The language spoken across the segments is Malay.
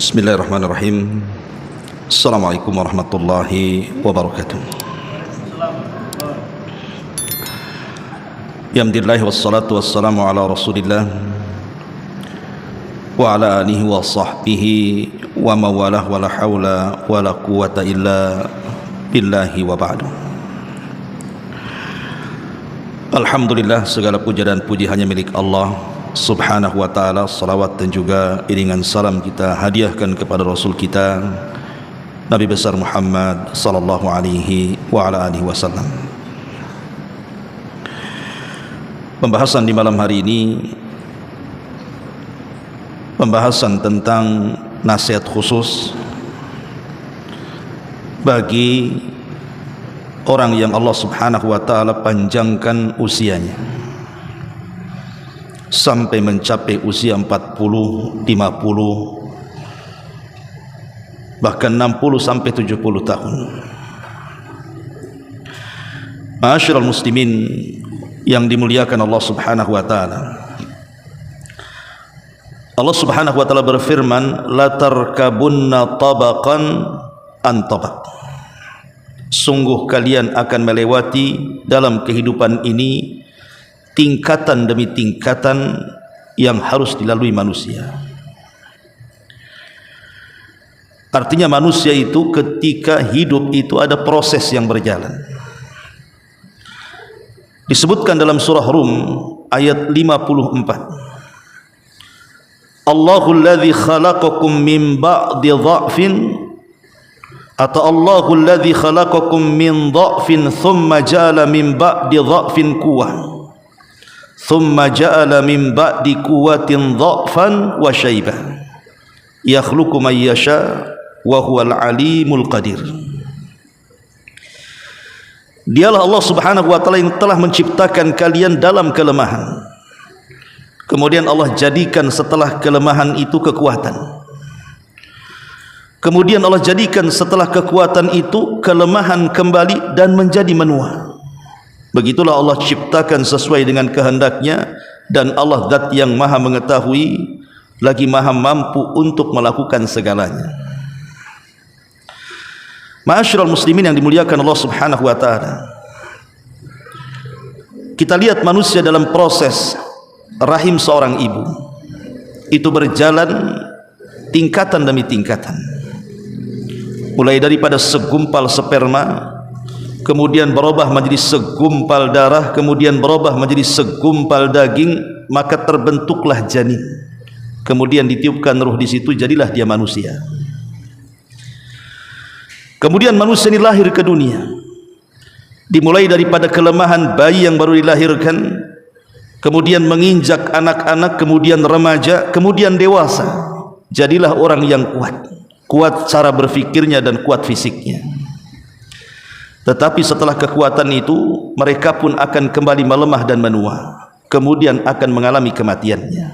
Bismillahirrahmanirrahim. Assalamualaikum warahmatullahi wabarakatuh. Alhamdulillah wassalatu wassalamu ala rasulillah wa ala alihi wa sahbihi wa mawalah wa la hawla wa la quwata illa billahi wa ba'du. Alhamdulillah, segala puja dan puji hanya milik Allah Subhanahu wa ta'ala. Salawat dan juga iringan salam kita hadiahkan kepada Rasul kita Nabi besar Muhammad sallallahu alaihi wa ala alihi wasallam. Pembahasan di malam hari ini, pembahasan tentang nasihat khusus bagi orang yang Allah Subhanahu wa ta'ala panjangkan usianya sampai mencapai usia 40, 50, bahkan 60 sampai 70 tahun. Ma'asyiral muslimin yang dimuliakan Allah Subhanahu wa ta'ala, Allah Subhanahu wa ta'ala berfirman, la tarkabunna tabaqan an tabaq. Sungguh kalian akan melewati dalam kehidupan ini tingkatan demi tingkatan yang harus dilalui manusia. Artinya manusia itu ketika hidup itu ada proses yang berjalan. Disebutkan dalam surah Rum ayat 54, Allahul ladzi khalaqakum min ba'di dha'fin, atau Allahul ladzi khalaqakum min dha'fin thumma ja'ala min ba'di dha'fin quwwah thumma ja'ala min ba'di quwwatin dha'fan wa syaibah yakhluqu man yasha wa huwal alimul qadir. Dialah Allah Subhanahu wa ta'ala yang telah menciptakan kalian dalam kelemahan, kemudian Allah jadikan setelah kelemahan itu kekuatan, kemudian Allah jadikan setelah kekuatan itu kelemahan kembali dan menjadi menua. Begitulah Allah ciptakan sesuai dengan kehendaknya, dan Allah zat yang maha mengetahui lagi maha mampu untuk melakukan segalanya. Ma'asyiral muslimin yang dimuliakan Allah Subhanahu wa ta'ala, kita lihat manusia dalam proses rahim seorang ibu itu berjalan tingkatan demi tingkatan, mulai daripada segumpal sperma, kemudian berubah menjadi segumpal darah, kemudian berubah menjadi segumpal daging, maka terbentuklah janin, kemudian ditiupkan ruh di situ, jadilah dia manusia. Kemudian manusia ini lahir ke dunia, dimulai daripada kelemahan bayi yang baru dilahirkan, kemudian menginjak anak-anak, kemudian remaja, kemudian dewasa, jadilah orang yang kuat cara berfikirnya dan kuat fisiknya. Tetapi setelah kekuatan itu, mereka pun akan kembali melemah dan menua, kemudian akan mengalami kematiannya.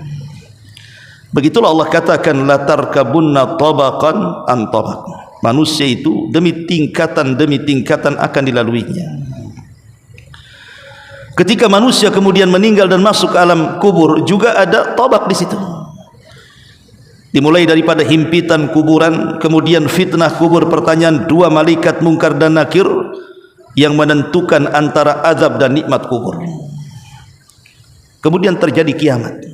Begitulah Allah katakan, la tarkabunna tabaqan an tabaq. Manusia itu demi tingkatan akan dilaluinya. Ketika manusia kemudian meninggal dan masuk ke alam kubur, juga ada tabaq di situ. Dimulai daripada himpitan kuburan, kemudian fitnah kubur, pertanyaan dua malaikat Munkar dan Nakir yang menentukan antara azab dan nikmat kubur. Kemudian terjadi kiamat,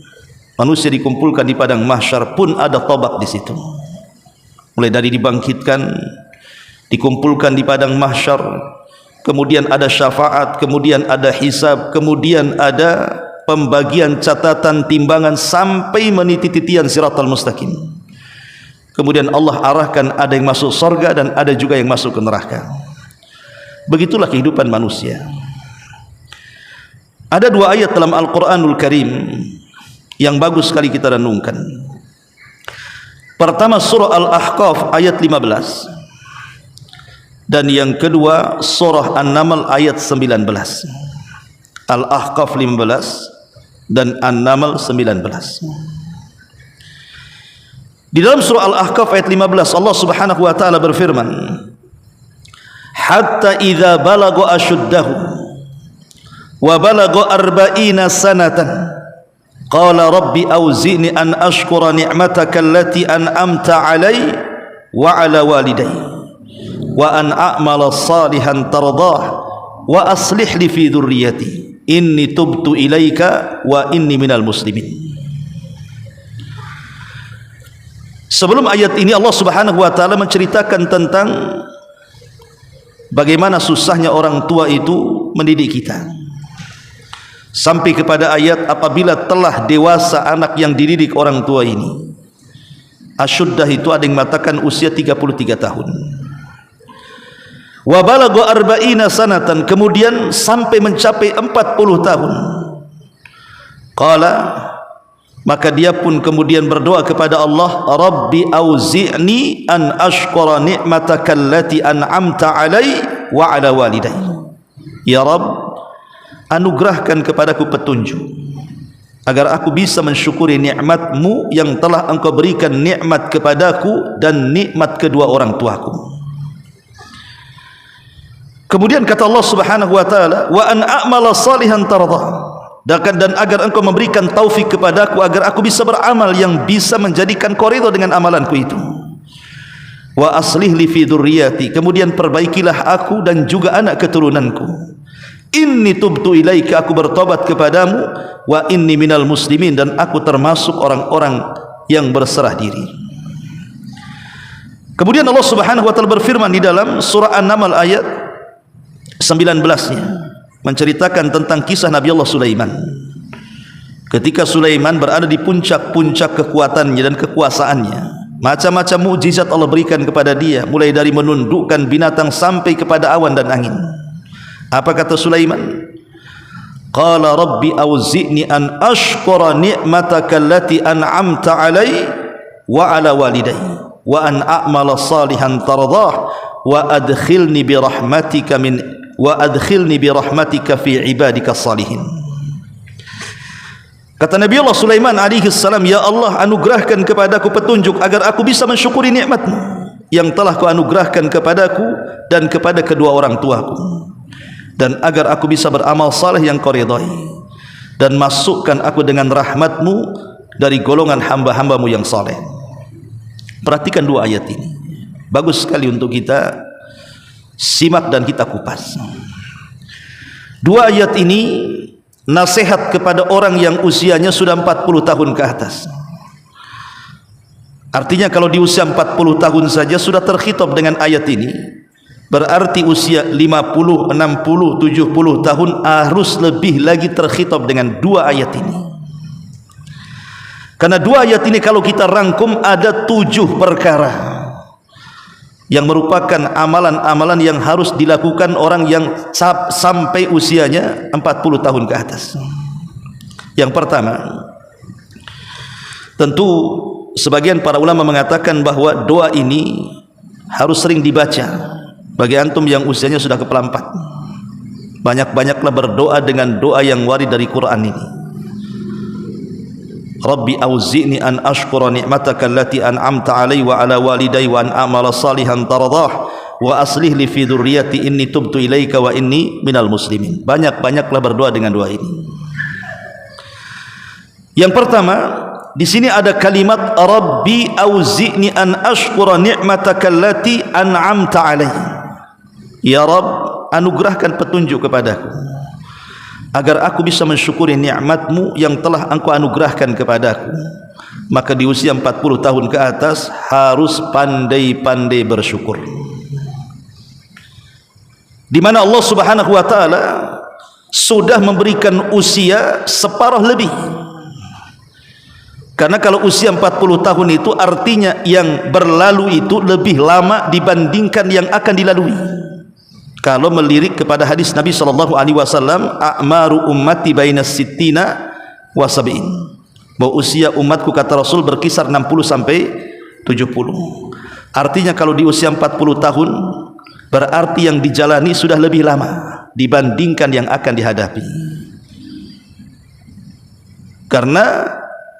manusia dikumpulkan di padang mahsyar, pun ada tabaq di situ. Mulai dari dibangkitkan, dikumpulkan di padang mahsyar, kemudian ada syafaat, kemudian ada hisab, kemudian ada pembagian catatan timbangan sampai meniti titian siratal mustaqim. Kemudian Allah arahkan, ada yang masuk surga dan ada juga yang masuk ke neraka. Begitulah kehidupan manusia. Ada dua ayat dalam Al-Quranul Karim yang bagus sekali kita renungkan. Pertama surah Al-Ahqaf ayat 15, dan yang kedua surah An-Naml ayat 19. Al-Ahqaf 15 dan An-Naml 19. Di dalam surah Al-Ahqaf ayat 15, Allah Subhanahu wa ta'ala berfirman, hatta idza balagha ashuddahu wa balagha arba'ina sanatan Qala rabbi auzi'ni an ashkura ni'mataka allati an'amta 'alai wa 'ala walidayya wa an a'mala salihan tardah wa aslih li fi dhurriyyati inni tubtu ilaika wa inni minal muslimin. Sebelum ayat ini Allah Subhanahu wa taala menceritakan tentang bagaimana susahnya orang tua itu mendidik kita. Sampai kepada ayat apabila telah dewasa anak yang dididik orang tua ini. Asyuddah itu ada yang mengatakan usia 33 tahun. Wa balagha arba'ina sanatan, kemudian sampai mencapai 40 tahun. Qala, maka dia pun kemudian berdoa kepada Allah, Rabbi auzi'ni an ashkura ni'mataka allati an'amta 'alai wa 'ala walidayya. Ya Rabb, anugerahkan kepadaku petunjuk agar aku bisa mensyukuri nikmat-Mu yang telah Engkau berikan nikmat kepadaku dan nikmat kedua orang tuaku. Kemudian kata Allah Subhanahu wa taala, wa an a'mala salihan tardah, dan agar Engkau memberikan taufik kepadaku agar aku bisa beramal yang bisa menjadikan Kau ridha dengan amalanku itu. Wa aslih li fi dzurriyyati, kemudian perbaikilah aku dan juga anak keturunanku. Inni tubtu ilaika, aku bertobat kepadamu, wa inni minal muslimin, dan aku termasuk orang-orang yang berserah diri. Kemudian Allah Subhanahu wa taala berfirman di dalam surah An-Naml ayat 19-nya menceritakan tentang kisah Nabi Allah Sulaiman. Ketika Sulaiman berada di puncak-puncak kekuatannya dan kekuasaannya, macam-macam mukjizat Allah berikan kepada dia, mulai dari menundukkan binatang sampai kepada awan dan angin. Apa kata Sulaiman? Qala rabbi auzi'ni an ashkura ni'mataka allati an'amta 'alai wa 'ala walidayya wa an a'mala salihan tardah wa adkhilni bi rahmatika fi ibadika salihin. Kata Nabi Allah Sulaiman alaihi salam, ya Allah, anugerahkan kepadaku petunjuk agar aku bisa mensyukuri nikmat-Mu yang telah Kau anugerahkan kepadaku dan kepada kedua orang tuaku, dan agar aku bisa beramal saleh yang Kau ridhai, dan masukkan aku dengan rahmat-Mu dari golongan hamba-hamba-Mu yang saleh. Perhatikan dua ayat ini, bagus sekali untuk kita simak dan kita kupas. Dua ayat ini nasihat kepada orang yang usianya sudah 40 tahun ke atas. Artinya kalau di usia 40 tahun saja sudah terkhitab dengan ayat ini, berarti usia 50, 60, 70 tahun harus lebih lagi terkhitab dengan dua ayat ini. Karena dua ayat ini kalau kita rangkum ada 7 perkara yang merupakan amalan-amalan yang harus dilakukan orang yang sampai usianya 40 tahun ke atas. Yang pertama, tentu sebagian para ulama mengatakan bahwa doa ini harus sering dibaca. Bagi antum yang usianya sudah kepala 4, banyak-banyaklah berdoa dengan doa yang warid dari Quran ini. Rabbi auzi'ni an ashkura ni'mataka allati an'amta 'alai wa 'ala walidayya wa an a'mala salihan tardah wa aslih li fi dzurriyyati inni tubtu ilaika wa inni minal muslimin. Banyak-banyaklah berdoa dengan doa ini. Yang pertama, di sini ada kalimat Rabbi auzi'ni an ashkura ni'mataka allati an'amta 'alai. Ya Rabb, anugerahkan petunjuk kepadaku agar aku bisa mensyukuri nikmat-Mu yang telah Engkau anugerahkan kepadaku. Maka di usia 40 tahun ke atas harus pandai-pandai bersyukur. Di mana Allah Subhanahu wa taala sudah memberikan usia separuh lebih. Karena kalau usia 40 tahun itu artinya yang berlalu itu lebih lama dibandingkan yang akan dilalui. Kalau melirik kepada hadis Nabi sallallahu alaihi wasallam, a'maru ummati bainas sittina wa sab'in, bahwa usia umatku kata Rasul berkisar 60 sampai 70. Artinya kalau di usia 40 tahun berarti yang dijalani sudah lebih lama dibandingkan yang akan dihadapi. Karena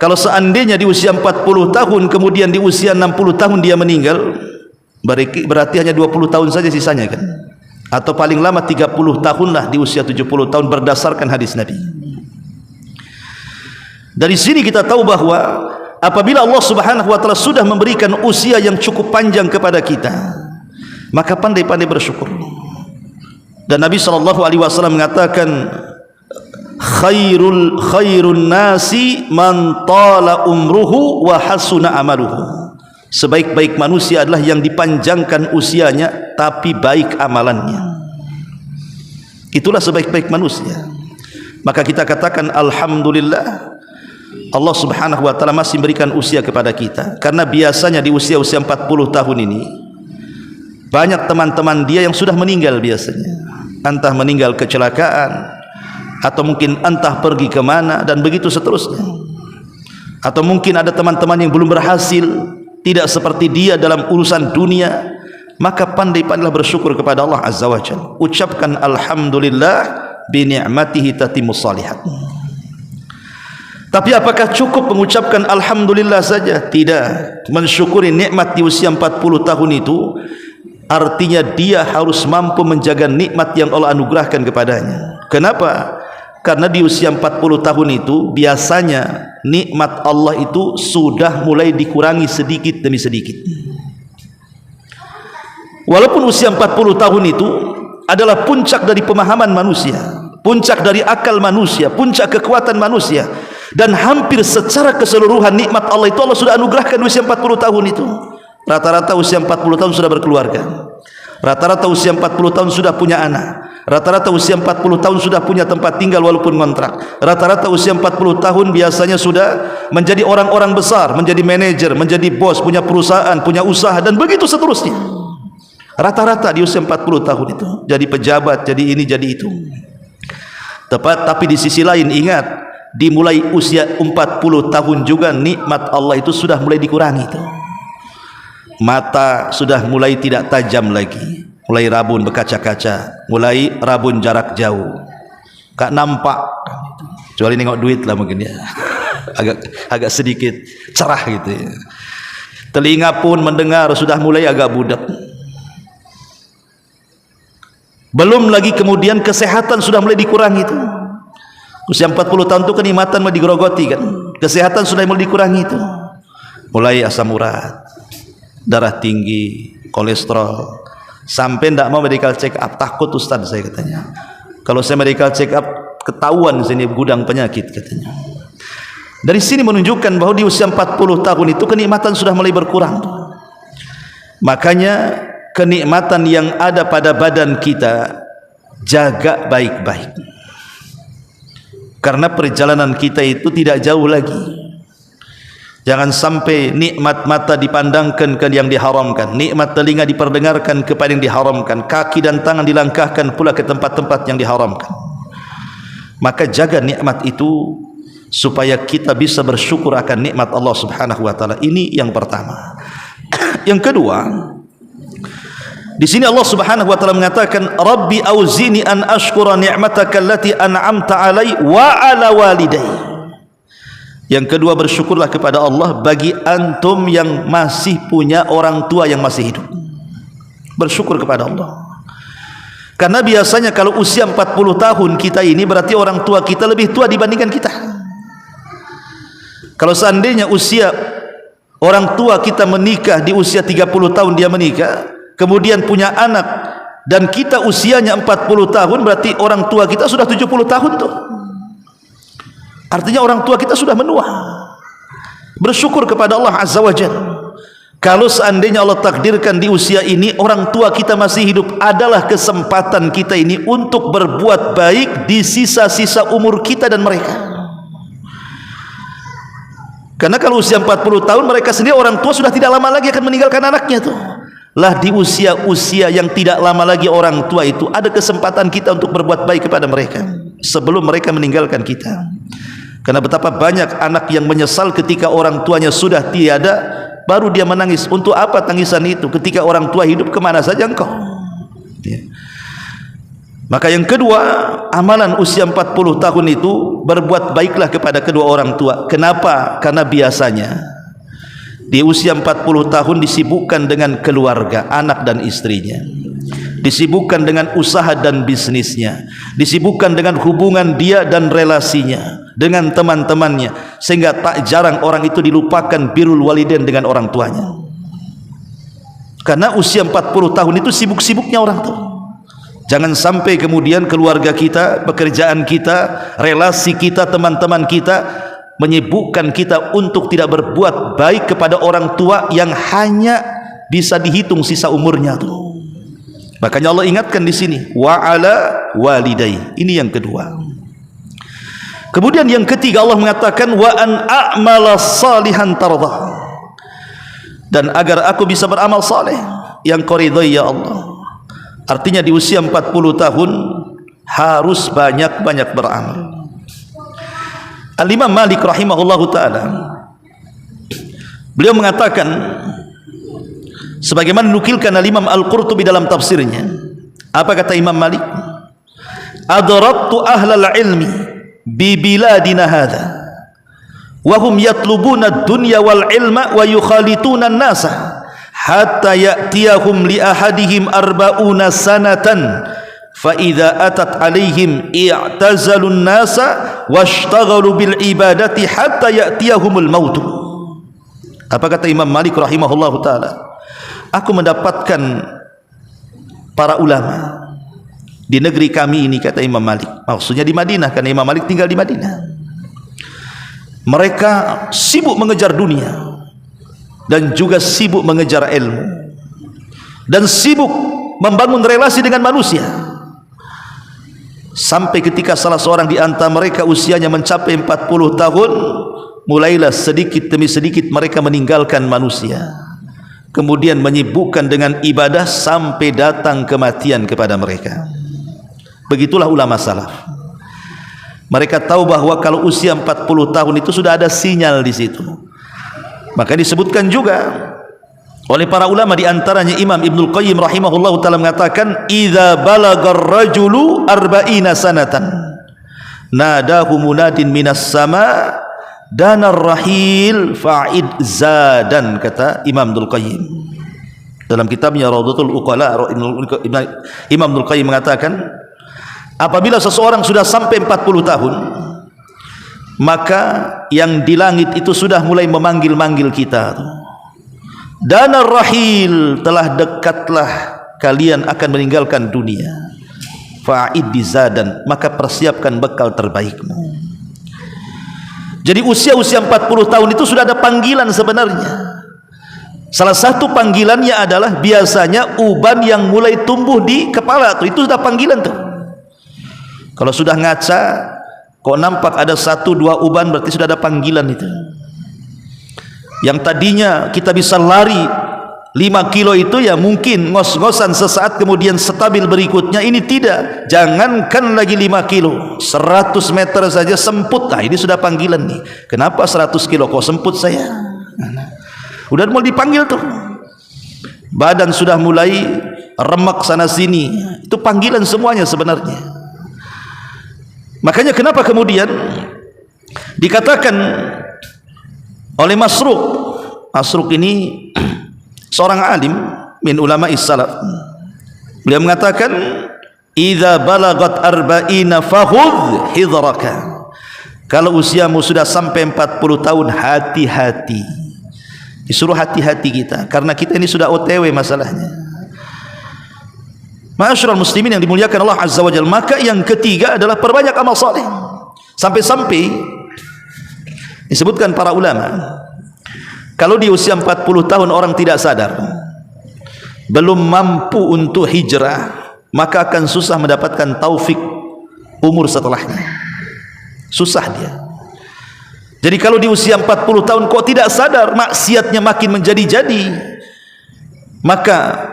kalau seandainya di usia 40 tahun kemudian di usia 60 tahun dia meninggal, berarti hanya 20 tahun saja sisanya kan, atau paling lama 30 tahun lah di usia 70 tahun berdasarkan hadis Nabi. Dari sini kita tahu bahwa apabila Allah Subhanahu wa taala sudah memberikan usia yang cukup panjang kepada kita, maka pandai-pandai bersyukur. Dan Nabi SAW mengatakan, khairun nasi man tala umruhu wa hasuna amaluhu. Sebaik-baik manusia adalah yang dipanjangkan usianya tapi baik amalannya. Itulah sebaik-baik manusia. Maka kita katakan alhamdulillah, Allah Subhanahu wa taala masih memberikan usia kepada kita. Karena biasanya di usia-usia 40 tahun ini banyak teman-teman dia yang sudah meninggal biasanya. Entah meninggal kecelakaan, atau mungkin entah pergi ke mana, dan begitu seterusnya. Atau mungkin ada teman-teman yang belum berhasil, tidak seperti dia dalam urusan dunia. Maka pandai-pandailah bersyukur kepada Allah Azza wa Jalla. Ucapkan alhamdulillah bi ni'matihi tatimmus shalihat. Tapi apakah cukup mengucapkan alhamdulillah saja? Tidak. Mensyukuri nikmat di usia 40 tahun itu artinya dia harus mampu menjaga nikmat yang Allah anugerahkan kepadanya. Kenapa? Karena di usia 40 tahun itu biasanya nikmat Allah itu sudah mulai dikurangi sedikit demi sedikit. Walaupun usia 40 tahun itu adalah puncak dari pemahaman manusia, puncak dari akal manusia, puncak kekuatan manusia, dan hampir secara keseluruhan nikmat Allah itu Allah sudah anugerahkan di usia 40 tahun itu. Rata-rata usia 40 tahun sudah berkeluarga, rata-rata usia 40 tahun sudah punya anak, rata-rata usia 40 tahun sudah punya tempat tinggal walaupun kontrak, rata-rata usia 40 tahun biasanya sudah menjadi orang-orang besar, menjadi manajer, menjadi bos, punya perusahaan, punya usaha, dan begitu seterusnya. Rata-rata di usia 40 tahun itu jadi pejabat, jadi ini, jadi itu. Tepat. Tapi di sisi lain ingat, dimulai usia 40 tahun juga nikmat Allah itu sudah mulai dikurangi itu. Mata sudah mulai tidak tajam lagi, mulai rabun berkaca-kaca, mulai rabun jarak jauh, gak nampak, kecuali nengok duit lah mungkin ya, agak sedikit cerah gitu ya. Telinga pun mendengar sudah mulai agak budak. Belum lagi kemudian kesehatan sudah mulai dikurangi itu. Usia 40 tahun itu kenikmatan mulai digerogoti kan, kesehatan sudah mulai dikurangi itu. Mulai asam urat, darah tinggi, kolesterol, sampai tidak mau medical check up. Takut Ustaz saya katanya, kalau saya medical check up ketahuan sini gudang penyakit katanya. Dari sini menunjukkan bahwa di usia 40 tahun itu kenikmatan sudah mulai berkurang. Makanya kenikmatan yang ada pada badan kita jaga baik-baik, karena perjalanan kita itu tidak jauh lagi. Jangan sampai nikmat mata dipandangkan ke yang diharamkan, nikmat telinga diperdengarkan kepada yang diharamkan, kaki dan tangan dilangkahkan pula ke tempat-tempat yang diharamkan. Maka jaga nikmat itu supaya kita bisa bersyukur akan nikmat Allah Subhanahu wa taala. Ini yang pertama. Yang kedua, di sini Allah Subhanahu wa taala mengatakan, Rabbi auzini an ashkura ni'mataka allati an'amta 'alai wa 'ala walidayya. Yang kedua, bersyukurlah kepada Allah bagi antum yang masih punya orang tua yang masih hidup. Bersyukur kepada Allah. Karena biasanya kalau usia 40 tahun kita ini berarti orang tua kita lebih tua dibandingkan kita. Kalau seandainya usia orang tua kita menikah di usia 30 tahun dia menikah, kemudian punya anak, dan kita usianya 40 tahun, berarti orang tua kita sudah 70 tahun tuh. Artinya orang tua kita sudah menua. Bersyukur kepada Allah Azza wa Jalla. Kalau seandainya Allah takdirkan di usia ini orang tua kita masih hidup, adalah kesempatan kita ini untuk berbuat baik di sisa-sisa umur kita dan mereka. Karena kalau usia 40 tahun mereka sendiri orang tua sudah tidak lama lagi akan meninggalkan anaknya tuh. Lah di usia-usia yang tidak lama lagi orang tua itu ada kesempatan kita untuk berbuat baik kepada mereka sebelum mereka meninggalkan kita. Karena betapa banyak anak yang menyesal ketika orang tuanya sudah tiada, baru dia menangis. Untuk apa tangisan itu? Ketika orang tua hidup, kemana saja engkau? Ya. Maka yang kedua, amalan usia 40 tahun itu berbuat baiklah kepada kedua orang tua. Kenapa? Karena biasanya di usia 40 tahun disibukkan dengan keluarga, anak dan istrinya, disibukkan dengan usaha dan bisnisnya, disibukkan dengan hubungan dia dan relasinya, dengan teman-temannya, sehingga tak jarang orang itu dilupakan birrul walidain dengan orang tuanya. Karena usia 40 tahun itu sibuk-sibuknya orang tuh. Jangan sampai kemudian keluarga kita, pekerjaan kita, relasi kita, teman-teman kita menyibukkan kita untuk tidak berbuat baik kepada orang tua yang hanya bisa dihitung sisa umurnya tuh. Makanya Allah ingatkan di sini, wa ala walidai. Ini yang kedua. Kemudian yang ketiga Allah mengatakan wa an a'mala salihan tardah. Dan agar aku bisa beramal saleh yang kau ridhai ya Allah. Artinya di usia 40 tahun harus banyak-banyak beramal. Al-Imam Malik rahimahullahu ta'ala, beliau mengatakan, sebagaimana nukilkan Al-Imam Al-Qurtubi dalam tafsirnya, apa kata Imam Malik? Adraktu ahlal ilmi bi biladina hadha wa hum yatlubuna ad-dunya wal ilma wa yukhalituna an-nasa hatta ya'tiyahum li ahadihim arba'una sanatan fa idza atat alaihim i'tazalu an-nasa washtaghalu bil ibadati hatta ya'tiyahumul maut. Apa kata Imam Malik rahimahullahu taala? Aku mendapatkan para ulama di negeri kami ini, kata Imam Malik, maksudnya di Madinah, karena Imam Malik tinggal di Madinah. Mereka sibuk mengejar dunia dan juga sibuk mengejar ilmu dan sibuk membangun relasi dengan manusia, sampai ketika salah seorang di antara mereka usianya mencapai 40 tahun, mulailah sedikit demi sedikit mereka meninggalkan manusia, kemudian menyibukkan dengan ibadah sampai datang kematian kepada mereka. Begitulah ulama salaf. Mereka tahu bahwa kalau usia 40 tahun itu sudah ada sinyal di situ. Maka disebutkan juga oleh para ulama, di antaranya Imam Ibnul Qayyim rahimahullahu taala mengatakan, idza balagar rajulu arba'ina sanatan nadahu munadin minas sama danar rahil fa'id zadan, kata Imam Ibnul Qayyim dalam kitabnya Rawdatul Uqala. Imam Ibnul Qayyim mengatakan, apabila seseorang sudah sampai 40 tahun, maka yang di langit itu sudah mulai memanggil-manggil kita. Danar rahil, telah dekatlah kalian akan meninggalkan dunia. Fa'id bizadan, maka persiapkan bekal terbaikmu. Jadi usia-usia 40 tahun itu sudah ada panggilan sebenarnya. Salah satu panggilannya adalah biasanya uban yang mulai tumbuh di kepala itu sudah panggilan tuh. Kalau sudah ngaca, kok nampak ada 1-2 uban, berarti sudah ada panggilan itu. Yang tadinya kita bisa lari 5 kilo itu ya mungkin ngos-ngosan sesaat, kemudian stabil berikutnya. Ini tidak, jangankan lagi 5 kilo, 100 meter saja semput. Nah ini sudah panggilan nih. Kenapa 100 kilo kok semput saya? Udah mulai dipanggil tuh. Badan sudah mulai remak sana sini. Itu panggilan semuanya sebenarnya. Makanya kenapa kemudian dikatakan oleh Masruq ini seorang alim min ulama salaf, beliau mengatakan, idza balagat arba'ina fakhudh hidraka. Kalau usiamu sudah sampai 40 tahun, hati-hati. Disuruh hati-hati kita, karena kita ini sudah OTW masalahnya. Ma'asyiral muslimin yang dimuliakan Allah Azza wa Jalla. Maka yang ketiga adalah perbanyak amal saleh. Sampai-sampai disebutkan para ulama, kalau di usia 40 tahun orang tidak sadar, belum mampu untuk hijrah, maka akan susah mendapatkan taufik umur setelahnya. Susah dia. Jadi kalau di usia 40 tahun kok tidak sadar, maksiatnya makin menjadi-jadi, maka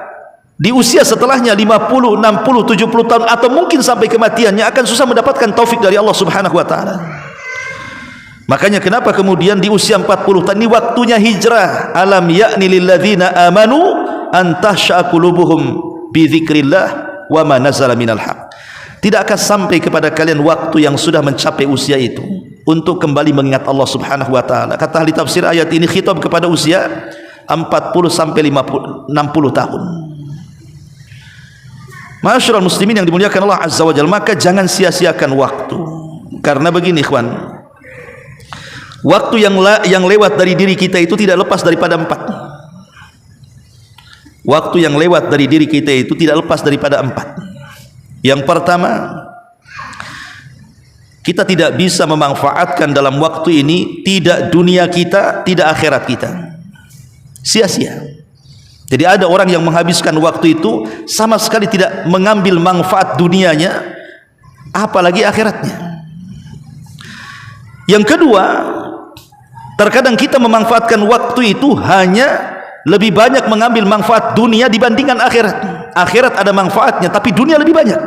di usia setelahnya 50, 60, 70 tahun atau mungkin sampai kematiannya akan susah mendapatkan taufik dari Allah Subhanahu wa taala. Makanya kenapa kemudian di usia 40 tahun ini waktunya hijrah. Alam ya'ni lil ladzina amanu an tahsha'a qulubuhum bi dzikrillah wa ma nazala minal haq. Tidakkah sampai kepada kalian waktu yang sudah mencapai usia itu untuk kembali mengingat Allah Subhanahu wa taala? Kata ahli tafsir, ayat ini khitab kepada usia 40 sampai 60 tahun. Ma'asyiral muslimin yang dimuliakan Allah Azza wa Jalla, maka jangan sia-siakan waktu. Karena begini ikhwan, Waktu yang lewat dari diri kita itu tidak lepas daripada 4. Waktu yang lewat dari diri kita itu tidak lepas daripada 4. Yang pertama, kita tidak bisa memanfaatkan dalam waktu ini tidak dunia kita, tidak akhirat kita. Sia-sia. Jadi ada orang yang menghabiskan waktu itu sama sekali tidak mengambil manfaat dunianya, apalagi akhiratnya. Yang kedua, terkadang kita memanfaatkan waktu itu hanya lebih banyak mengambil manfaat dunia dibandingkan akhirat. Akhirat ada manfaatnya, tapi dunia lebih banyak.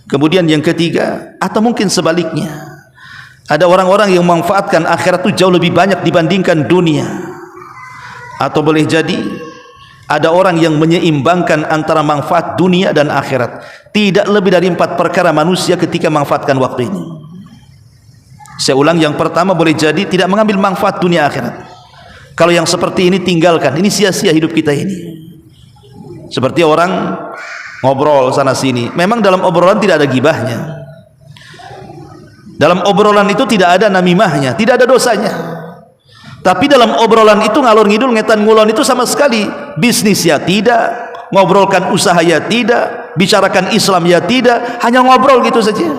Kemudian yang ketiga, atau mungkin sebaliknya, ada orang-orang yang memanfaatkan akhirat itu jauh lebih banyak dibandingkan dunia. Atau boleh jadi ada orang yang menyeimbangkan antara manfaat dunia dan akhirat. Tidak lebih dari 4 perkara manusia ketika memanfaatkan waktu ini. Saya ulang, yang pertama boleh jadi tidak mengambil manfaat dunia akhirat. Kalau yang seperti ini tinggalkan, ini sia-sia hidup kita ini. Seperti orang ngobrol sana sini, memang dalam obrolan tidak ada gibahnya, dalam obrolan itu tidak ada namimahnya, tidak ada dosanya. Tapi dalam obrolan itu ngalor ngidul ngetan ngulon itu sama sekali. Bisnis ya tidak, ngobrolkan usaha ya tidak, bicarakan Islam ya tidak, hanya ngobrol gitu saja.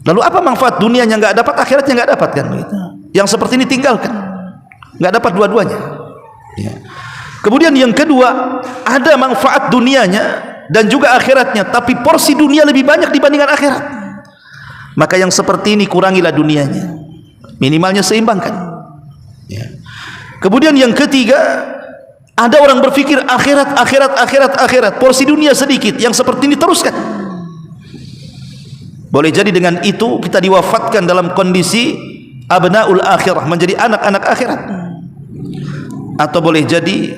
Lalu apa manfaat dunianya nggak dapat, akhiratnya nggak dapat kan begitu. Yang seperti ini tinggalkan, nggak dapat dua-duanya. Ya. Kemudian yang kedua, ada manfaat dunianya dan juga akhiratnya, tapi porsi dunia lebih banyak dibandingkan akhirat. Maka yang seperti ini kurangilah dunianya, minimalnya seimbangkan. Ya. Kemudian yang ketiga, ada orang berpikir akhirat, porsi dunia sedikit, yang seperti ini teruskan. Boleh jadi dengan itu kita diwafatkan dalam kondisi abnaul akhirah, menjadi anak-anak akhirat. Atau boleh jadi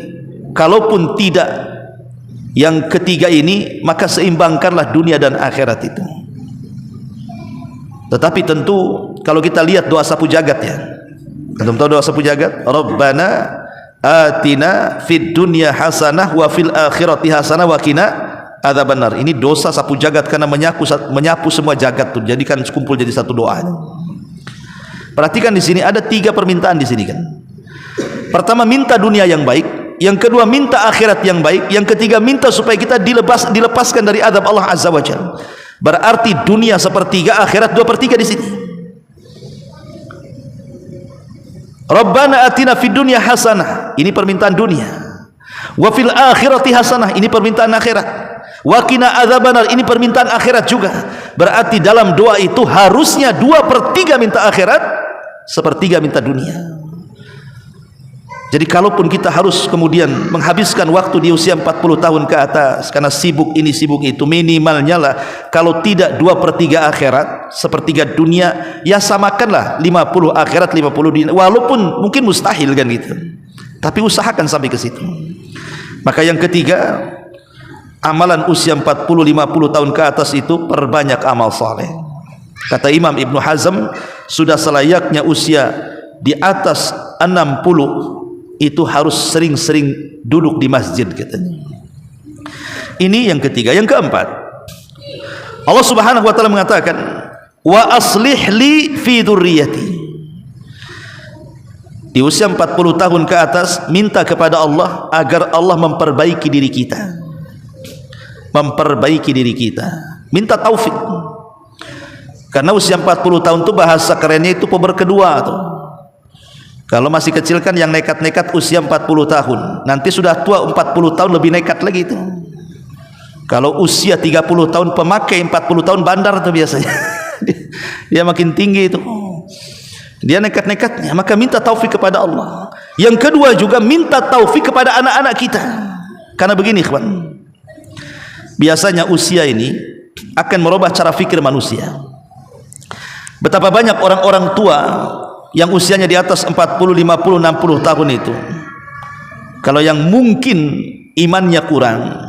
kalaupun tidak yang ketiga ini, maka seimbangkanlah dunia dan akhirat itu. Tetapi tentu kalau kita lihat doa sapu jagat ya, antum tahu doa sapu jagat? Rabbana atina fid dunya hasanah wa fil akhirati hasanah wa qina adzabannar. Ini dosa sapu jagat karena menyapu semua jagat tuh, jadikan kumpul jadi satu doa. Perhatikan di sini ada 3 permintaan di sini kan. Pertama, minta dunia yang baik. Yang kedua, minta akhirat yang baik. Yang ketiga, minta supaya kita dilepaskan dari azab Allah Azza wa Jalla. Berarti dunia sepertiga, akhirat 2/3 di sini. Rabbana atina fid dunya hasanah, ini permintaan dunia. Wa fil akhirati hasanah, ini permintaan akhirat. Wa qina adzabannar, ini permintaan akhirat juga. Berarti dalam doa itu harusnya 2/3 minta akhirat, 1/3 minta dunia. Jadi kalaupun kita harus kemudian menghabiskan waktu di usia 40 tahun ke atas karena sibuk ini sibuk itu, minimalnya lah kalau tidak 2/3 akhirat, 1/3 dunia, ya samakanlah 50 akhirat 50 dunia, walaupun mungkin mustahil kan gitu, tapi usahakan sampai ke situ. Maka yang ketiga, amalan usia 40-50 tahun ke atas itu perbanyak amal saleh. Kata Imam Ibnu Hazm, sudah selayaknya usia di atas 60 itu harus sering-sering duduk di masjid katanya. Ini yang ketiga. Yang keempat, Allah Subhanahu wa taala mengatakan, wa aslih li fi dzurriyyati. Di usia 40 tahun ke atas minta kepada Allah agar Allah memperbaiki diri kita. Memperbaiki diri kita. Minta taufik. Karena usia 40 tahun itu bahasa kerennya itu puber kedua tuh. Kalau masih kecil kan yang nekat-nekat usia 40 tahun, nanti sudah tua 40 tahun lebih nekat lagi itu. Kalau usia 30 tahun pemakai, 40 tahun bandar itu biasanya. Dia makin tinggi itu. Dia nekat-nekatnya, maka minta taufik kepada Allah. Yang kedua juga minta taufik kepada anak-anak kita. Karena begini kawan, biasanya usia ini akan merubah cara fikir manusia. Betapa banyak orang-orang tua yang usianya di atas 40, 50, 60 tahun itu, kalau yang mungkin imannya kurang,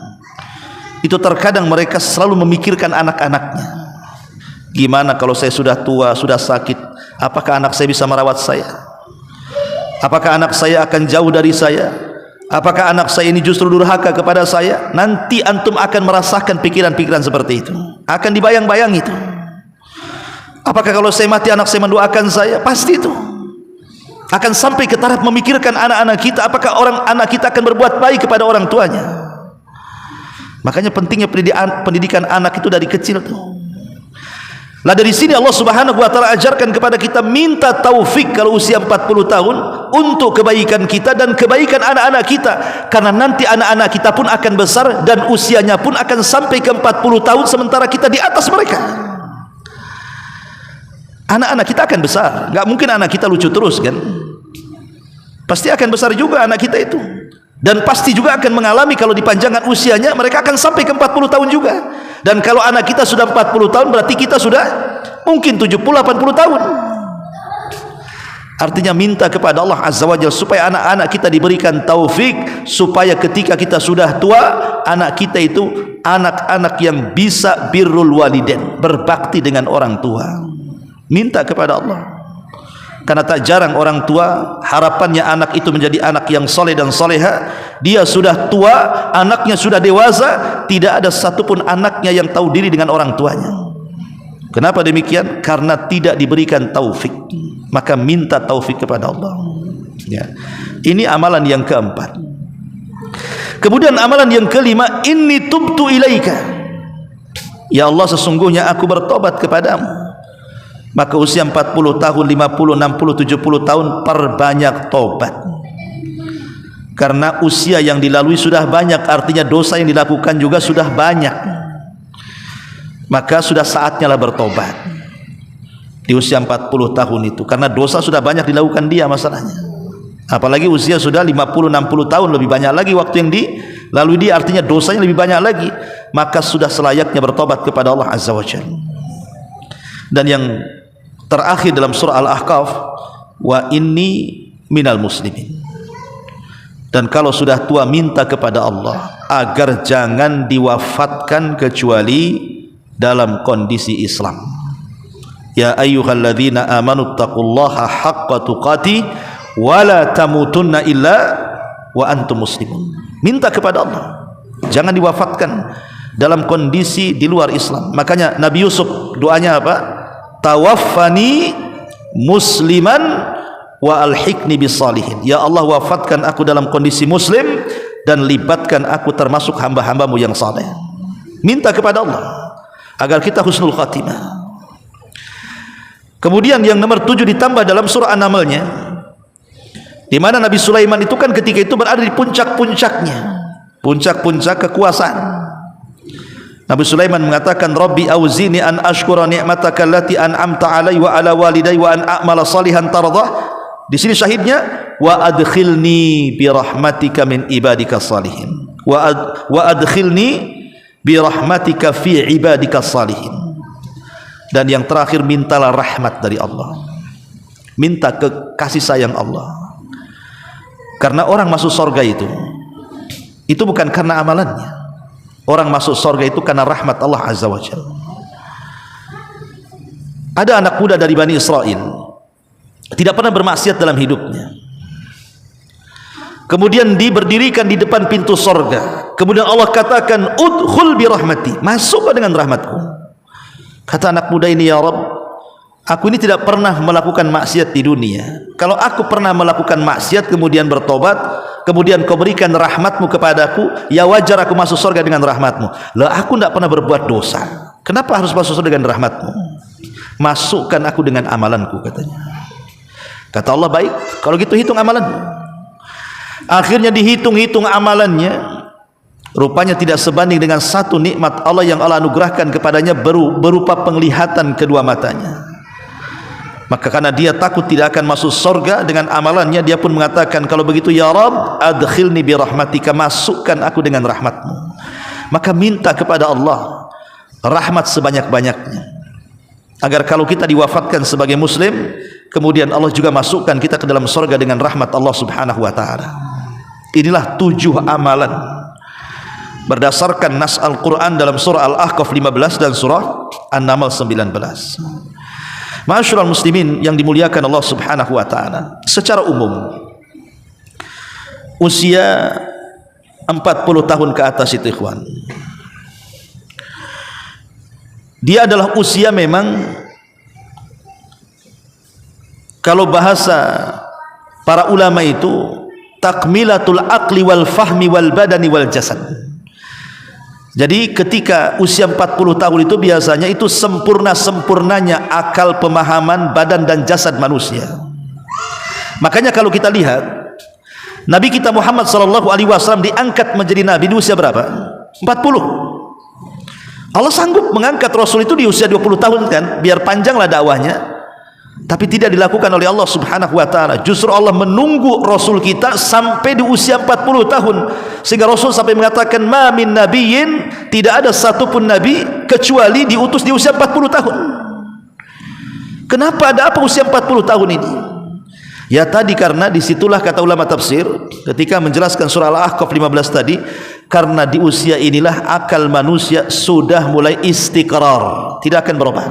itu terkadang mereka selalu memikirkan anak-anaknya. Gimana kalau saya sudah tua, sudah sakit, apakah anak saya bisa merawat saya? Apakah anak saya akan jauh dari saya? Apakah anak saya ini justru durhaka kepada saya? Nanti antum akan merasakan pikiran-pikiran seperti itu, akan dibayang-bayang itu. Apakah kalau saya mati anak saya mendoakan saya? Pasti itu. Akan sampai ke taraf memikirkan anak-anak kita, apakah anak kita akan berbuat baik kepada orang tuanya. Makanya pentingnya pendidikan anak itu dari kecil tuh. Lah dari sini Allah Subhanahu wa taala ajarkan kepada kita minta taufik kalau usia 40 tahun untuk kebaikan kita dan kebaikan anak-anak kita, karena nanti anak-anak kita pun akan besar dan usianya pun akan sampai ke 40 tahun sementara kita di atas mereka. Anak-anak kita akan besar, enggak mungkin anak kita lucu terus kan? Pasti akan besar juga anak kita itu. Dan pasti juga akan mengalami kalau dipanjangkan usianya mereka akan sampai ke 40 tahun juga. Dan kalau anak kita sudah 40 tahun berarti kita sudah mungkin 70-80 tahun. Artinya minta kepada Allah Azza wa Jalla supaya anak-anak kita diberikan taufik, supaya ketika kita sudah tua anak kita itu anak-anak yang bisa birrul walidain, berbakti dengan orang tua. Minta kepada Allah. Karena tak jarang orang tua harapannya anak itu menjadi anak yang soleh dan soleha. Dia sudah tua, anaknya sudah dewasa, tidak ada satupun anaknya yang tahu diri dengan orang tuanya. Kenapa demikian? Karena tidak diberikan taufik. Maka minta taufik kepada Allah ya. Ini amalan yang keempat. Kemudian amalan yang kelima, inni tubtu ilaika, ya Allah sesungguhnya aku bertobat kepadamu. Maka usia 40 tahun, 50, 60, 70 tahun perbanyak tobat. Karena usia yang dilalui sudah banyak, artinya dosa yang dilakukan juga sudah banyak. Maka sudah saatnya lah bertobat di usia 40 tahun itu, karena dosa sudah banyak dilakukan dia masalahnya. Apalagi usia sudah 50, 60 tahun, lebih banyak lagi waktu yang dilalui dia, artinya dosanya lebih banyak lagi. Maka sudah selayaknya bertobat kepada Allah Azza wa Jalla. Dan yang terakhir dalam surah Al-Ahqaf, wa inni minal muslimin. Dan kalau sudah tua minta kepada Allah agar jangan diwafatkan kecuali dalam kondisi Islam. Ya ayyuhalladzina amanu taqullaha haqqa tuqatih wa la tamutunna illa wa antum muslimun. Minta kepada Allah jangan diwafatkan dalam kondisi di luar Islam. Makanya Nabi Yusuf doanya apa? Tawaffani musliman wa alhiqni bisalihin. Ya Allah, wafatkan aku dalam kondisi muslim dan libatkan aku termasuk hamba-hambamu yang saleh. Minta kepada Allah agar kita husnul khatimah. Kemudian yang nomor 7 ditambah dalam surah An-Naml-nya, di mana Nabi Sulaiman itu kan ketika itu berada di puncak-puncaknya, puncak-puncak kekuasaan. Nabi Sulaiman mengatakan, Rabbi auzini an ashkura ni'mataka allati an'amta alai wa ala walidai wa an a'mala salihan tardah. Di sini syahidnya, wa adkhilni bi rahmatika min ibadika salihin. Wa adkhilni bi rahmatika fi ibadika salihin. Dan yang terakhir, mintalah rahmat dari Allah. Minta kasih sayang Allah. Karena orang masuk surga itu bukan karena amalannya. Orang masuk surga itu karena rahmat Allah Azza wa Jalla. Ada anak muda dari Bani Israel, tidak pernah bermaksiat dalam hidupnya. Kemudian diberdirikan di depan pintu surga. Kemudian Allah katakan, udkhul bi rahmati, masuklah dengan rahmatku. Kata anak muda ini, ya Rabb, aku ini tidak pernah melakukan maksiat di dunia. Kalau aku pernah melakukan maksiat kemudian bertobat, kemudian kau berikan rahmatmu kepadaku, ya wajar aku masuk surga dengan rahmatmu. Lah aku tidak pernah berbuat dosa, kenapa harus masuk surga dengan rahmatmu? Masukkan aku dengan amalanku, katanya. Kata Allah, baik, kalau gitu hitung amalanmu. Akhirnya dihitung-hitung amalannya, rupanya tidak sebanding dengan satu nikmat Allah yang Allah anugerahkan kepadanya berupa penglihatan kedua matanya. Maka karena dia takut tidak akan masuk surga dengan amalannya, dia pun mengatakan, kalau begitu ya Rabb, adkhilni bi rahmatika, masukkan aku dengan rahmatmu. Maka minta kepada Allah rahmat sebanyak-banyaknya, agar kalau kita diwafatkan sebagai muslim, kemudian Allah juga masukkan kita ke dalam surga dengan rahmat Allah Subhanahu wa ta'ala. Inilah 7 amalan berdasarkan nas Al-Quran dalam surah Al-Ahqaf 15 dan surah An-Naml 19. Ma'asyiral muslimin yang dimuliakan Allah Subhanahu wa ta'ala, secara umum usia 40 tahun ke atas itu, ikhwan, dia adalah usia memang kalau bahasa para ulama itu takmilatul aqli wal fahmi wal badani wal jasad. Jadi ketika usia 40 tahun itu biasanya itu sempurnanya akal, pemahaman, badan dan jasad manusia. Makanya kalau kita lihat Nabi kita Muhammad SAW diangkat menjadi Nabi di usia berapa? 40. Allah sanggup mengangkat Rasul itu di usia 20 tahun kan, biar panjanglah dakwahnya. Tapi tidak dilakukan oleh Allah Subhanahu wa ta'ala. Justru Allah menunggu Rasul kita sampai di usia 40 tahun, sehingga Rasul sampai mengatakan ma min nabiyyin, tidak ada satupun nabi kecuali diutus di usia 40 tahun. Kenapa, ada apa usia 40 tahun ini? Ya tadi, karena disitulah kata ulama tafsir ketika menjelaskan surah Al-Ahqaf 15 tadi, karena di usia inilah akal manusia sudah mulai istiqrar, tidak akan berubah.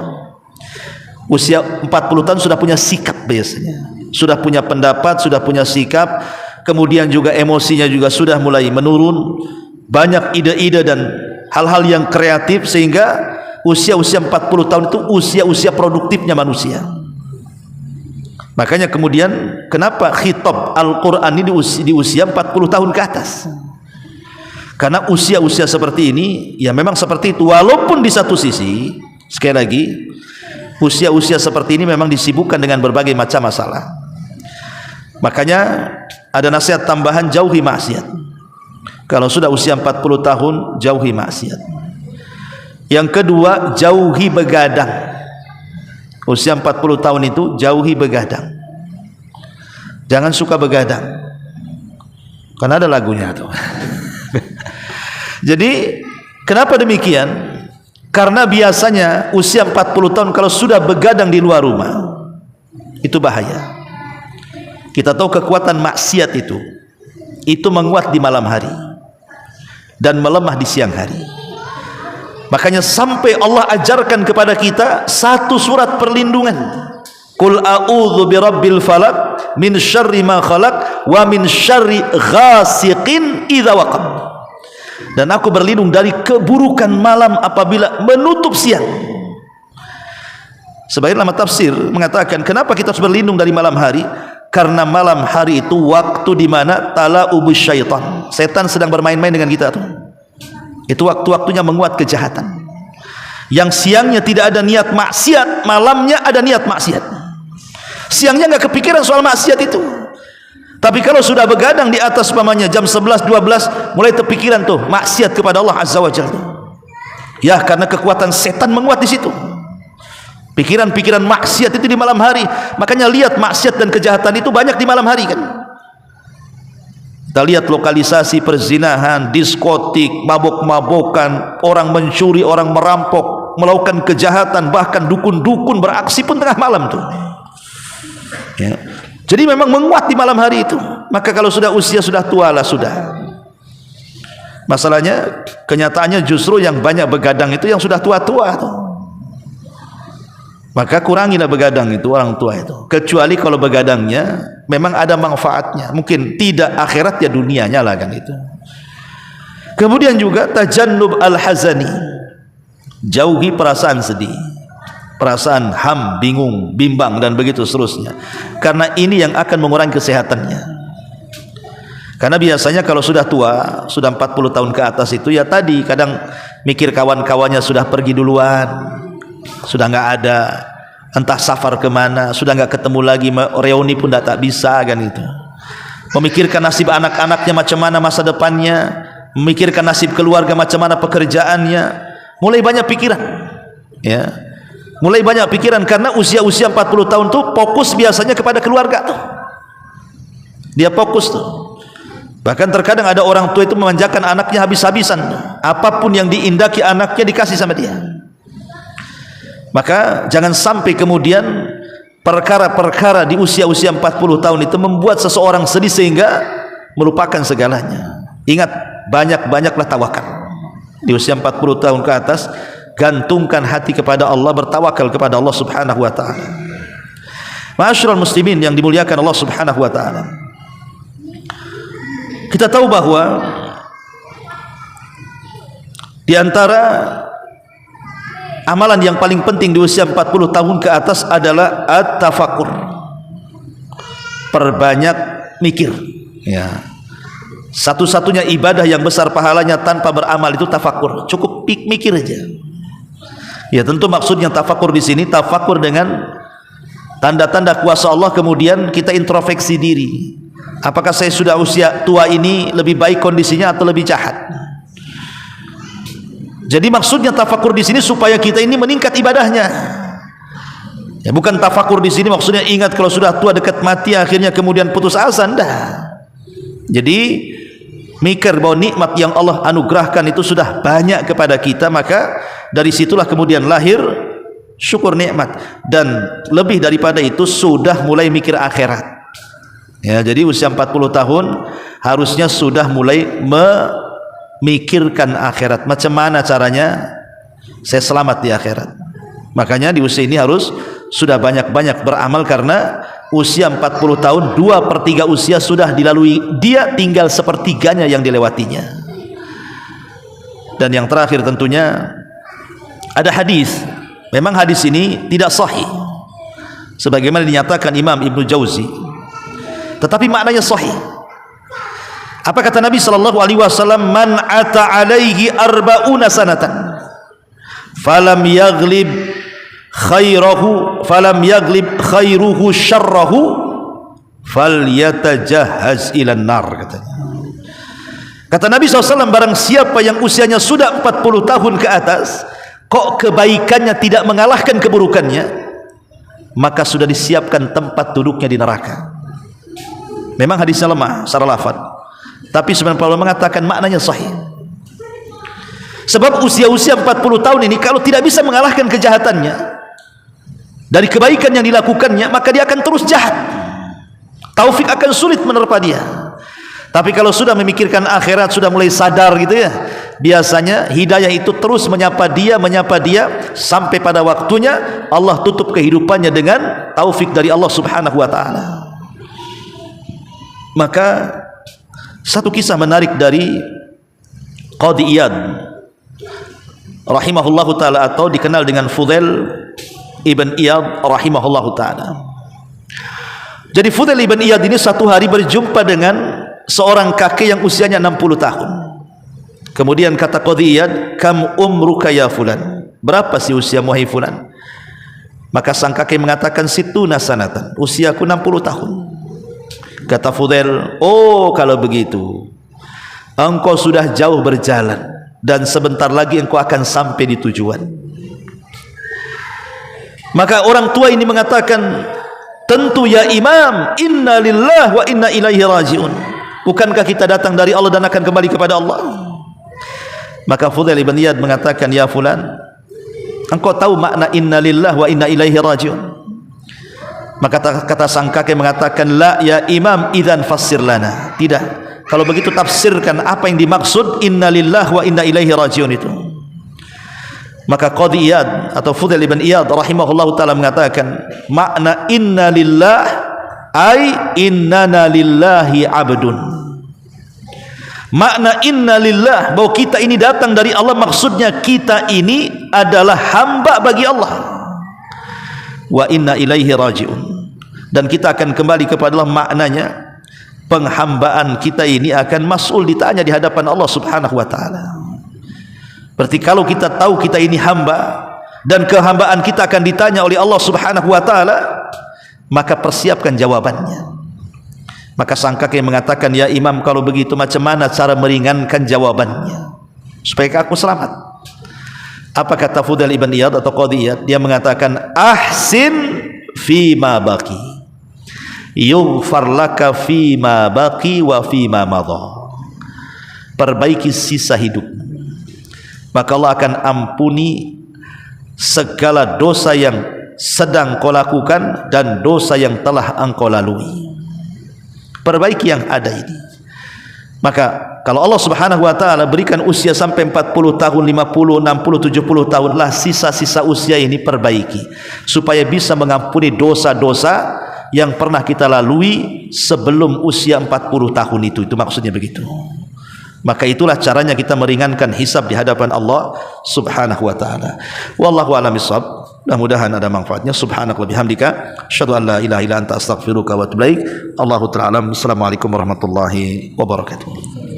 Usia 40 tahun sudah punya sikap biasanya, sudah punya pendapat, sudah punya sikap, kemudian juga emosinya juga sudah mulai menurun, banyak ide-ide dan hal-hal yang kreatif, sehingga usia-usia 40 tahun itu usia-usia produktifnya manusia. Makanya kemudian kenapa khitab Al-Quran ini di usia 40 tahun ke atas? Karena usia-usia seperti ini ya memang seperti itu. Walaupun di satu sisi, sekali lagi, usia-usia seperti ini memang disibukkan dengan berbagai macam masalah. Makanya ada nasihat tambahan, jauhi maksiat. Kalau sudah usia 40 tahun, jauhi maksiat. Yang kedua, jauhi begadang. Usia 40 tahun itu jauhi begadang. Jangan suka begadang, karena ada lagunya tuh. Jadi kenapa demikian? Karena biasanya usia 40 tahun kalau sudah begadang di luar rumah, itu bahaya. Kita tahu kekuatan maksiat itu menguat di malam hari dan melemah di siang hari. Makanya sampai Allah ajarkan kepada kita satu surat perlindungan. Qul a'udzu birabbil falaq min syarri ma khalaq wa min syarri ghasiqin idza waqab. Dan aku berlindung dari keburukan malam apabila menutup siang. Sebagian ulama tafsir mengatakan, kenapa kita harus berlindung dari malam hari? Karena malam hari itu waktu di mana tala'ubus syaitan, setan sedang bermain-main dengan kita tuh. Itu waktu-waktunya menguat kejahatan. Yang siangnya tidak ada niat maksiat, malamnya ada niat maksiat. Siangnya nggak kepikiran soal maksiat itu, tapi kalau sudah begadang di atas umpamanya jam 11, 12 mulai terpikiran tuh maksiat kepada Allah Azza wa Jalla. Ya, karena kekuatan setan menguat di situ. Pikiran-pikiran maksiat itu di malam hari. Makanya lihat maksiat dan kejahatan itu banyak di malam hari kan. Kita lihat lokalisasi perzinahan, diskotik, mabok-mabokan, orang mencuri, orang merampok, melakukan kejahatan, bahkan dukun-dukun beraksi pun tengah malam tuh. Ya. Jadi memang menguat di malam hari itu. Maka kalau sudah usia sudah tua lah sudah. Masalahnya kenyataannya justru yang banyak begadang itu yang sudah tua-tua tuh. Maka kurangilah begadang itu orang tua itu. Kecuali kalau begadangnya memang ada manfaatnya, mungkin tidak akhirat ya dunianya lah kan itu. Kemudian juga tajannub al-hazani, jauhi perasaan sedih, perasaan ham, bingung, bimbang dan begitu seterusnya. Karena ini yang akan mengurangi kesehatannya. Karena biasanya kalau sudah tua, sudah 40 tahun ke atas itu ya tadi kadang mikir kawan-kawannya sudah pergi duluan, sudah nggak ada, entah safar kemana, sudah nggak ketemu lagi, reuni pun tak bisa kan itu. Memikirkan nasib anak-anaknya macam mana masa depannya, memikirkan nasib keluarga macam mana pekerjaannya, mulai banyak pikiran, ya, mulai banyak pikiran karena usia-usia 40 tahun tuh fokus biasanya kepada keluarga tuh, dia fokus tuh. Bahkan terkadang ada orang tua itu memanjakan anaknya habis-habisan, apapun yang diindaki anaknya dikasih sama dia. Maka jangan sampai kemudian perkara-perkara di usia-usia 40 tahun itu membuat seseorang sedih sehingga melupakan segalanya. Ingat, banyak-banyaklah tawakal. Di usia 40 tahun ke atas, gantungkan hati kepada Allah, bertawakal kepada Allah Subhanahu wa taala. Ma'asyiral muslimin yang dimuliakan Allah Subhanahu wa taala. Kita tahu bahwa di antara amalan yang paling penting di usia 40 tahun ke atas adalah at-tafakkur, perbanyak mikir. Ya. Satu-satunya ibadah yang besar pahalanya tanpa beramal itu tafakur. Cukup mikir aja. Ya, tentu maksudnya tafakur di sini tafakur dengan tanda-tanda kuasa Allah, kemudian kita introspeksi diri. Apakah saya sudah usia tua ini lebih baik kondisinya atau lebih jahat? Jadi maksudnya tafakur di sini supaya kita ini meningkat ibadahnya. Ya, bukan tafakur di sini maksudnya ingat kalau sudah tua dekat mati akhirnya kemudian putus asa, enggak. Jadi mikir bahwa nikmat yang Allah anugerahkan itu sudah banyak kepada kita, maka dari situlah kemudian lahir syukur nikmat, dan lebih daripada itu sudah mulai mikir akhirat. Ya, jadi usia 40 tahun harusnya sudah mulai memikirkan akhirat. Macam mana caranya saya selamat di akhirat? Makanya di usia ini harus sudah banyak-banyak beramal, karena usia 40 tahun 2/3 usia sudah dilalui, dia tinggal sepertiganya yang dilewatinya. Dan yang terakhir tentunya ada hadis. Memang hadis ini tidak sahih sebagaimana dinyatakan Imam Ibnu Jauzi, tetapi maknanya sahih. Apa kata Nabi sallallahu alaihi wasallam? Man ata alaihi arba'una sanatan falam yaghlib khairuhu syarrahu falyatajahhaz ilan nar, katanya. Kata Nabi SAW, barang siapa yang usianya sudah 40 tahun ke atas kok kebaikannya tidak mengalahkan keburukannya, maka sudah disiapkan tempat duduknya di neraka. Memang hadisnya lemah secara lafaz, tapi sebenarnya para ulama mengatakan maknanya sahih. Sebab usia-usia 40 tahun ini kalau tidak bisa mengalahkan kejahatannya dari kebaikan yang dilakukannya, maka dia akan terus jahat. Taufik akan sulit menerpa dia. Tapi kalau sudah memikirkan akhirat, sudah mulai sadar gitu ya, biasanya hidayah itu terus menyapa dia sampai pada waktunya Allah tutup kehidupannya dengan taufik dari Allah Subhanahu wa taala. Maka satu kisah menarik dari Qadhi Iyad rahimahullahu taala, atau dikenal dengan Fudail Ibn Iyad rahimahullahu taala. Jadi Fudail Ibn Iyad ini satu hari berjumpa dengan seorang kakek yang usianya 60 tahun. Kemudian kata Qadhi Iyad, "Kam umruka ya fulan?" Berapa sih usiamu hai fulan? Maka sang kakek mengatakan, "Situna sanatan." Usiaku 60 tahun. Kata Fudail, "Oh, kalau begitu engkau sudah jauh berjalan dan sebentar lagi engkau akan sampai di tujuan." Maka orang tua ini mengatakan, "Tentu ya Imam, inna lillahi wa inna ilaihi rajiun." Bukankah kita datang dari Allah dan akan kembali kepada Allah? Maka Fudail Ibn Iyad mengatakan, "Ya fulan, engkau tahu makna inna lillahi wa inna ilaihi rajiun?" Maka kata sang kakek mengatakan, "La ya Imam, idzan fassir lana." Tidak. Kalau begitu tafsirkan apa yang dimaksud inna lillahi wa inna ilaihi rajiun itu. Maka Qadhi Iyad atau Fudail Ibn Iyad rahimahullahu taala mengatakan, makna inna lillah ay innana lillahi abdun. Makna inna lillah, bahwa kita ini datang dari Allah, maksudnya kita ini adalah hamba bagi Allah. Wa inna ilaihi rajiun, dan kita akan kembali kepada Allah. Maknanya penghambaan kita ini akan mas'ul, ditanya di hadapan Allah Subhanahu wa taala. Berarti kalau kita tahu kita ini hamba dan kehambaan kita akan ditanya oleh Allah Subhanahu wa taala, maka persiapkan jawabannya. Maka sang kakek mengatakan, "Ya Imam, kalau begitu macam mana cara meringankan jawabannya supaya aku selamat?" Apa kata Fudail Ibn Iyad atau Qadhi Iyad? Dia mengatakan, "Ahsin fima baqi yughfar laka fima baqi wa fima madha." Perbaiki sisa hidup, maka Allah akan ampuni segala dosa yang sedang kau lakukan dan dosa yang telah engkau lalui. Perbaiki yang ada ini. Maka kalau Allah Subhanahu wa taala berikan usia sampai 40 tahun, 50, 60, 70 tahun lah, sisa-sisa usia ini perbaiki supaya bisa mengampuni dosa-dosa yang pernah kita lalui sebelum usia 40 tahun itu maksudnya begitu. Maka itulah caranya kita meringankan hisab di hadapan Allah Subhanahu wa taala. Wallahu a'lam bishawab. Mudah-mudahan ada manfaatnya. Subhanaka wa bihamdika asyhadu an la ilaha illa anta astaghfiruka wa atubu ilaik. Allahu ta'ala. Assalamualaikum warahmatullahi wabarakatuh.